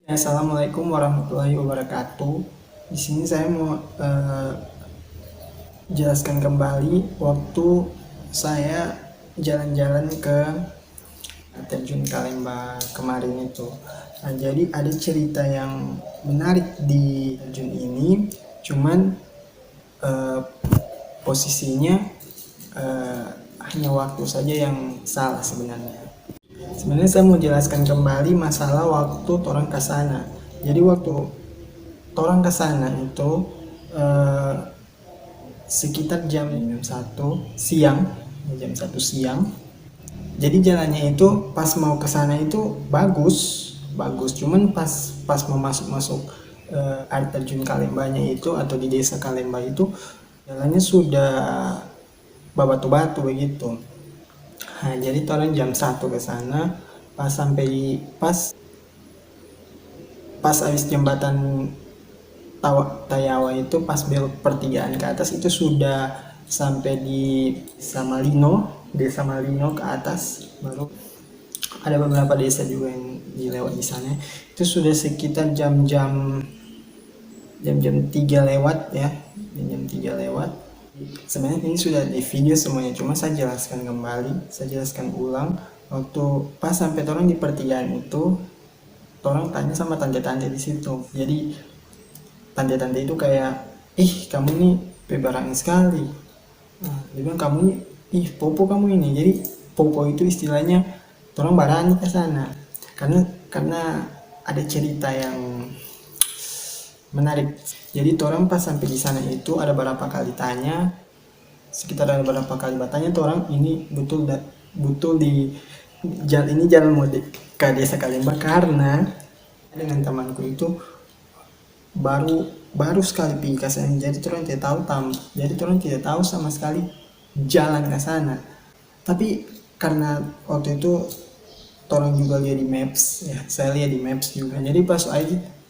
Assalamualaikum warahmatullahi wabarakatuh. Di sini saya mau jelaskan kembali waktu saya jalan-jalan ke terjun Kalemba kemarin itu. Nah, jadi ada cerita yang menarik di terjun ini, cuman eh, posisinya hanya waktu saja yang salah sebenarnya. Sebenarnya saya mau jelaskan kembali masalah waktu orang ke sana. Jadi waktu orang ke sana itu eh, sekitar jam 1 siang, jam 1 siang. Jadi jalannya itu pas mau ke sana itu bagus, bagus. Cuman pas pas mau masuk air terjun Kalembanya itu atau di desa Kalemba itu jalannya sudah babatu-batu begitu. Nah, jadi orang jam 1 ke sana, pas sampai di pas habis jembatan Tayawa itu pas belok pertigaan ke atas itu sudah sampai di Desa Malino ke atas, baru ada beberapa desa juga yang dilewat di sana. Itu sudah sekitar jam-jam 3 lewat ya, jam 3 lewat. Sebenarnya ini sudah di video semuanya, cuma saya jelaskan kembali, saya jelaskan ulang. Waktu pas sampai orang di pertigaan itu, orang tanya sama tante-tante di situ. Jadi tante-tante itu kayak, ih kamu ini pebarang sekali. Nah, dia bilang kamu ini, ih popo kamu ini. Jadi popo itu istilahnya orang barani ke sana. Karena ada cerita yang menarik. Jadi orang pas sampai di sana itu ada beberapa kali tanya, sekitar ada beberapa kali bertanya tuh orang ini betul di jalan ini jalan mau ke desa Kalemba, karena dengan temanku itu baru baru sekali pergi ke sana. Jadi orang tidak tahu jadi orang tidak tahu sama sekali jalan ke sana. Tapi karena waktu itu orang juga lihat di maps ya, saya lihat di maps juga. Jadi pas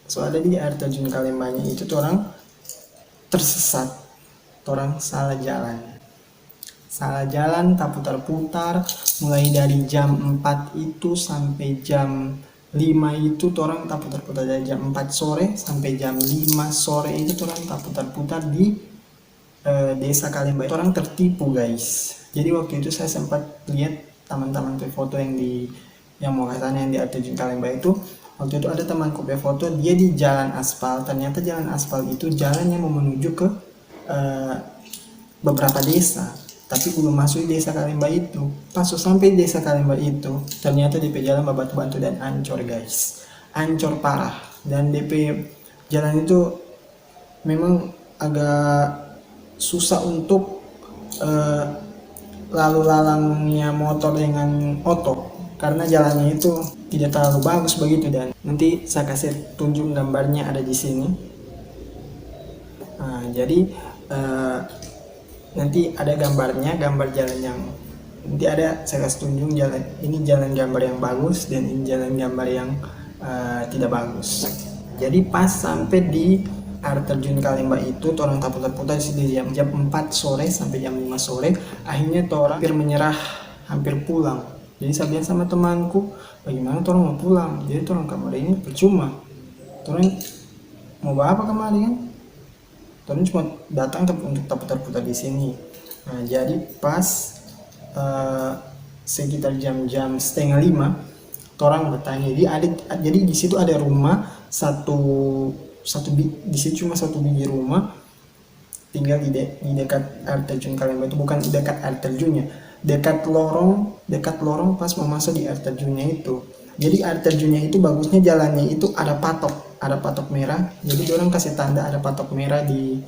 soalnya di air terjun Kalembanya itu orang tersesat, orang salah jalan tak putar-putar, mulai dari jam 4 itu sampai jam 5 itu orang tak putar-putar, dari jam 4 sore sampai jam 5 sore itu orang tak putar-putar di desa Kalemba. Orang tertipu guys. Jadi waktu itu saya sempat lihat teman-teman foto yang mau ke sana yang di terjun Kalemba itu. Waktu itu ada temanku foto, dia di jalan aspal. Ternyata jalan aspal itu jalan yang mau menuju ke beberapa desa, tapi belum masuk di desa Kalemba itu. Pas sampai di desa Kalemba itu, ternyata DP jalan batu-batu dan ancur guys, ancur parah. Dan DP jalan itu memang agak susah untuk lalu lalangnya motor dengan oto, karena jalannya itu tidak terlalu bagus begitu. Dan nanti saya kasih tunjuk gambarnya ada di sini. Nah, jadi nanti ada gambarnya, gambar jalan yang nanti ada saya kasih tunjuk jalan ini, jalan gambar yang bagus dan ini jalan gambar yang tidak bagus. Jadi pas sampai di air terjun Kalemba itu orang tak putar-putar di jam 4 sore sampai jam 5 sore. Akhirnya orang hampir menyerah, hampir pulang. Jadi saya bilang sama temanku, bagaimana orang mau pulang? Jadi orang kamar ini percuma, orang mau apa kemarin kan? Orang cuma datang untuk putar-putar di sini. Nah, jadi pas sekitar jam-jam setengah 5, orang bertanya. Jadi di situ ada rumah di situ cuma satu biji rumah tinggal di dekat air terjun Kalemba itu, bukan di dekat air terjunnya, dekat lorong pas mau masuk di air terjunnya itu. Jadi air terjunnya itu bagusnya jalannya itu ada patok merah. Jadi orang kasih tanda ada patok merah di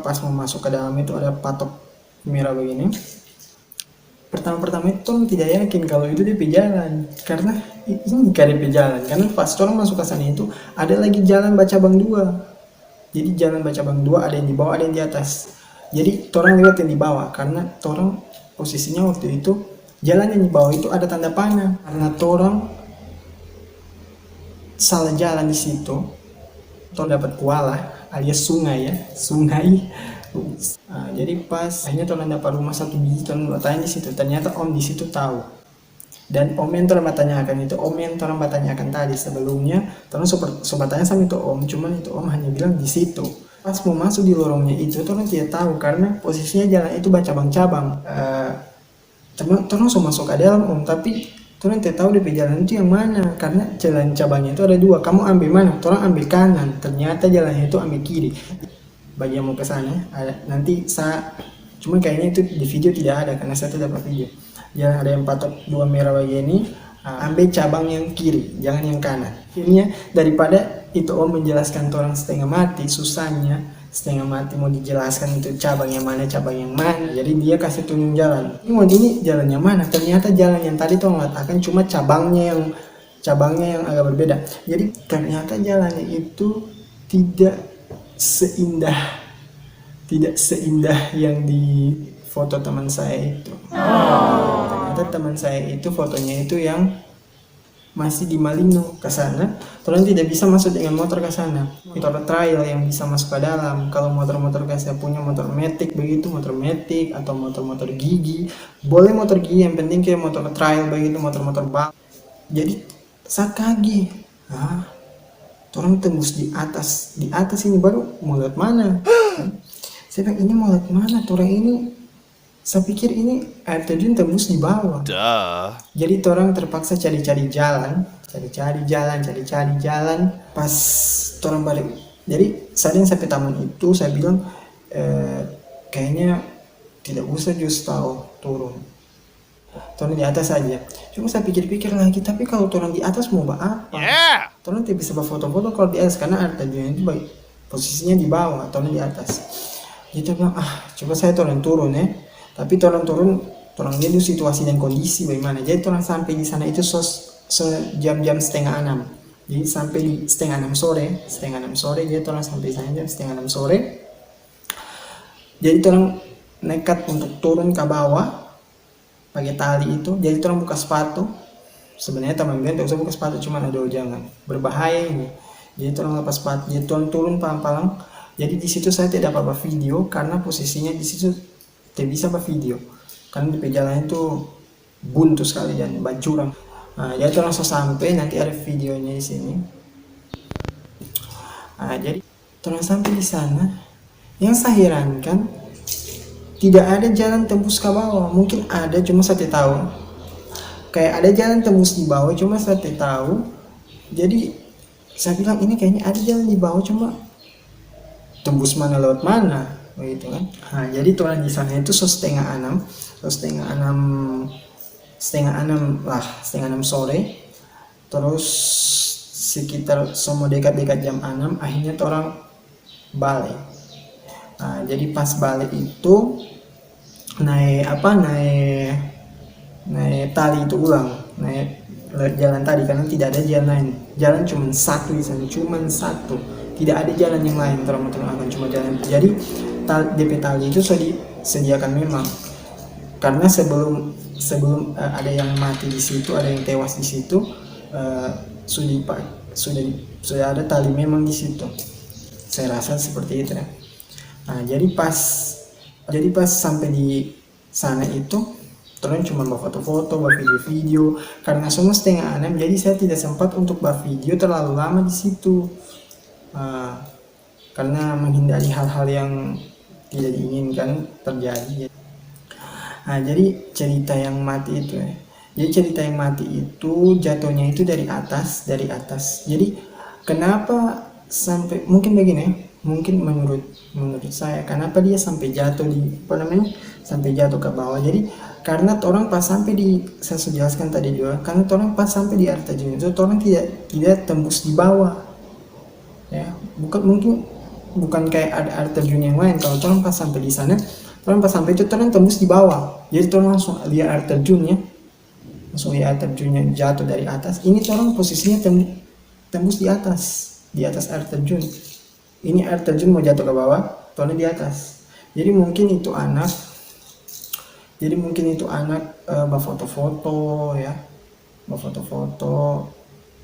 pas mau masuk ke dalam itu ada patok merah begini. Pertama-pertama itu orang tidak yakin kalau itu DP jalan, karena ini gak DP jalan, karena pas orang masuk ke sana itu ada lagi jalan Bacabang 2. Jadi jalan Bacabang 2 ada yang di bawah ada yang di atas. Jadi orang lewat yang di bawah, karena orang posisinya waktu itu jalan yang di bawah itu ada tanda panah, karena orang salah jalan di situ. Orang dapat kuala alias sungai ya, sungai. Jadi pas akhirnya orang dapat rumah satu biji, orang bertanya di situ, ternyata om di situ tahu Dan om yang orang bertanyakan itu, om yang orang bertanyakan tadi sebelumnya, orang sobat tanya sama itu om, cuman itu om hanya bilang di situ. Pas mau masuk di lorongnya itu, orang tidak tahu karena posisinya jalan itu cabang-cabang. Orang so masuk ke dalam om, tapi orang tidak tahu DP jalan itu yang mana, karena jalan cabangnya itu ada dua. Kamu ambil mana? Orang ambil kanan, ternyata jalannya itu ambil kiri. Bagi yang mau ke sana, nanti cuman kayaknya itu di video tidak ada karena saya tidak dapat video. Jangan ada yang patok dua merah begini, ambil cabang yang kiri, jangan yang kanan. Akhirnya daripada itu om menjelaskan orang setengah mati, susahnya setengah mati mau dijelaskan itu cabang yang mana, jadi dia kasih tunjuk jalan. Ini jalan yang mana? Ternyata jalan yang tadi tuh mengatakan cuma cabangnya yang agak berbeda. Jadi ternyata jalannya itu tidak seindah yang di foto teman saya itu. Ternyata teman saya itu fotonya itu yang masih di Malino ke sana. Orang tidak bisa masuk dengan motor ke sana. Motor trail yang bisa masuk ke dalam. Kalau motor-motor kayak saya punya motor Matic begitu, motor Matic atau motor-motor gigi, boleh motor gigi, yang penting kayak motor trail begitu, motor-motor bak. Jadi saya kaget. Orang tembus di atas ini baru mau lihat mana. Saya bilang ini mau lihat mana? Orang ini, saya pikir ini air terjun tembus di bawah. Jadi orang terpaksa cari-cari jalan. Pas orang balik, jadi saya sampai taman itu, saya bilang kayaknya tidak usah just tahu turun. Orang di atas saja. Cuma saya pikir-pikir lagi, tapi kalau orang di atas mau apa? Orang tidak bisa foto-foto kalau di atas karena air terjun itu posisinya di bawah, orang di atas. Jadi bilang coba saya turun ya. Tapi orang lihat situasi dan kondisi bagaimana. Jadi orang sampai di sana itu jam 5:30. Jadi sampai di 5:30 sore. Jadi orang sampai sana jam 5:30 sore. Jadi orang nekat untuk turun ke bawah pakai tali itu. Jadi orang buka sepatu. Sebenarnya teman gue tidak usah buka sepatu, cuma ada jangan berbahaya ini. Jadi orang lepas sepatu. Jadi orang turun pelan-pelan. Jadi di situ saya tidak apa-apa video karena posisinya di situ tidak bisa apa video karena di perjalanan itu buntu sekali dan bancuran. Jadi langsung sampai, nanti ada videonya di sini. Jadi terus sampai di sana, yang saya herankan tidak ada jalan tembus ke bawah. Mungkin ada, cuma saya tidak tahu. Kayak ada jalan tembus di bawah, cuma saya tidak tahu. Jadi saya bilang ini kayaknya ada jalan di bawah, cuma tembus mana lewat mana. Begitu kan. Jadi orang di sana itu 5:30 sore. Terus sekitar semua dekat jam 6 akhirnya orang balik. Jadi pas balik itu naik tali itu ulang, naik jalan tadi karena tidak ada jalan lain. Jalan cuma satu di sana, tidak ada jalan yang lain. Teman-teman akan cuma jalan. Jadi DP tali itu sudah disediakan memang karena sebelum ada yang mati di situ, ada yang tewas di situ, sudah ada tali memang di situ. Saya rasa seperti itu ya. Jadi pas sampai di sana itu terus cuma buat foto-foto, buat video-video karena semua 5:30. Jadi saya tidak sempat untuk buat video terlalu lama di situ karena menghindari hal-hal yang tidak diinginkan terjadi. Jadi cerita yang mati itu ya. Jadi cerita yang mati itu jatuhnya itu dari atas. Jadi kenapa sampai, mungkin begini, mungkin menurut saya kenapa dia sampai jatuh sampai jatuh ke bawah. Jadi karena orang pas sampai saya sudah jelaskan tadi juga, karena orang pas sampai di air terjun itu orang tidak tembus di bawah. Ya, bukan kayak ada air terjun yang lain. Kalau orang pas sampai di sana, orang pas sampai itu orang tembus di bawah. Jadi orang langsung lihat air terjunnya, jatuh dari atas. Ini orang posisinya tembus di atas air terjun. Ini air terjun mau jatuh ke bawah, orang di atas. Jadi mungkin itu anak berfoto-foto ya,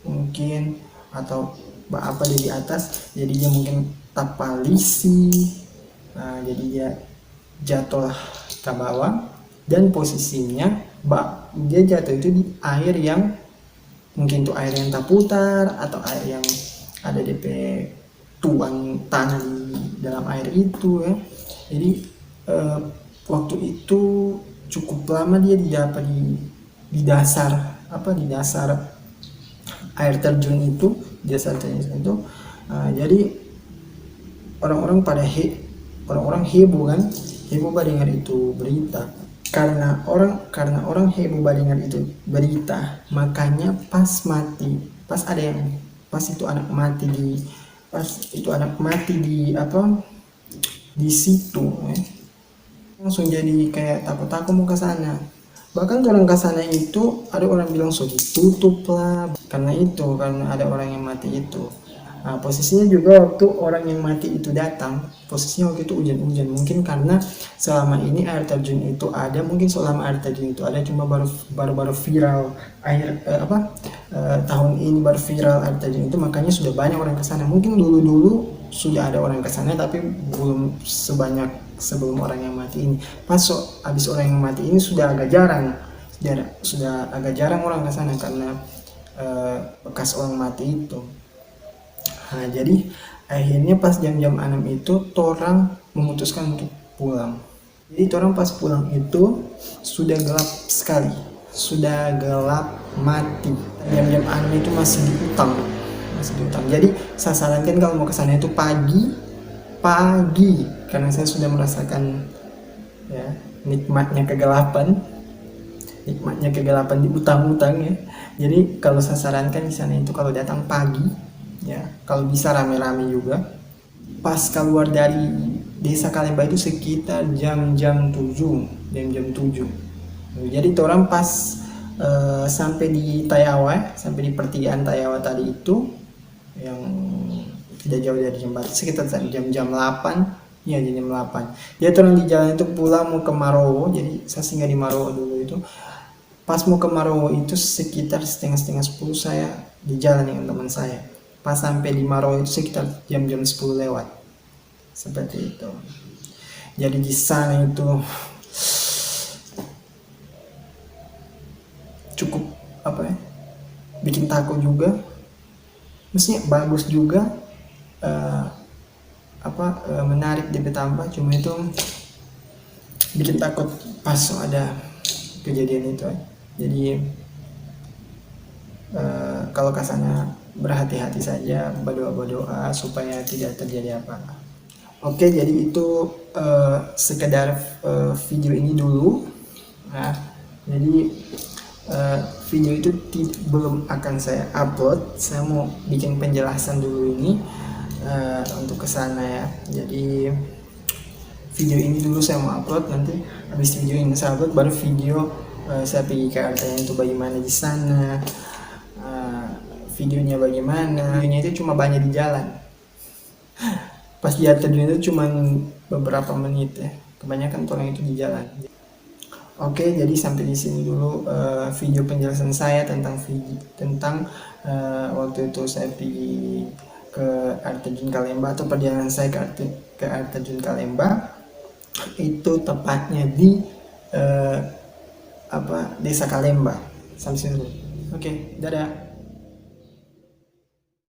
mungkin, atau apa di atas. Jadi dia mungkin tapalisi, jadi dia jatuhlah ke bawah dan posisinya dia jatuh itu di air yang mungkin itu air yang tak putar atau air yang ada DP tuan tanah di dalam air itu ya. Jadi waktu itu cukup lama dia didapat di dasar di dasar air terjun itu, jadi orang-orang heboh kan, heboh mendengar itu berita. Karena orang heboh mendengar itu berita, makanya pas itu anak mati di situ ya. Langsung jadi kayak takut-takut mau ke sana. Bahkan orang ke sana itu ada orang bilang so ditutup lah karena ada orang yang mati itu. Nah, posisinya juga waktu orang yang mati itu datang, posisinya waktu itu hujan-hujan. Mungkin karena selama ini air terjun itu ada, cuma baru viral tahun ini baru viral air terjun itu, makanya sudah banyak orang ke sana. Mungkin dulu sudah ada orang ke sana tapi belum sebanyak sebelum orang yang mati ini. Pas habis orang yang mati ini sudah agak jarang orang ke sana karena bekas orang mati itu. Nah, jadi akhirnya pas jam-jam 6 itu torang memutuskan untuk pulang. Jadi torang pas pulang itu sudah gelap sekali, sudah gelap mati. Jam-jam 6 itu masih di hutan. Jadi saya sarankan kalau mau ke sana itu pagi karena saya sudah merasakan ya nikmatnya kegelapan di hutan ya. Jadi kalau saya sarankan di sana itu kalau datang pagi ya, kalau bisa rame-rame juga. Pas keluar dari desa Kalemba itu sekitar jam-jam 7. Jadi orang pas sampai di Tayawa, sampai di pertigaan Tayawa tadi itu yang tidak jauh dari jembatan, sekitar jam 8 ya, jam 8. Dia orang di jalan itu pulang mau ke Marowo, jadi saya singgah di Marowo dulu itu. Pas mau ke Marowo itu sekitar setengah 10 saya di jalan dengan teman saya. Pas sampai di Marowo itu sekitar jam 10 lewat. Seperti itu. Jadi di sana itu cukup bikin takut juga. Mestinya bagus juga, menarik DP tambah, cuma itu bikin takut pas ada kejadian itu. Jadi kalau ke sana berhati-hati saja, berdoa supaya tidak terjadi apa-apa. Oke, jadi itu sekedar video ini dulu. Nah, jadi video itu belum akan saya upload. Saya mau bikin penjelasan dulu ini untuk kesana ya. Jadi video ini dulu saya mau upload, nanti habis video ini saya upload baru video saya pergi ke artanya itu bagaimana di sana. Videonya bagaimana? Videonya itu cuma banyak di jalan. Pas di terjun itu cuma beberapa menit ya. Kebanyakan orang itu di jalan. Oke, jadi sampai di sini dulu video penjelasan saya tentang waktu itu saya pergi ke air terjun Kalemba atau perjalanan saya ke air terjun Kalemba. Itu tepatnya di Desa Kalemba. Sampai sini dulu. Oke, dadah.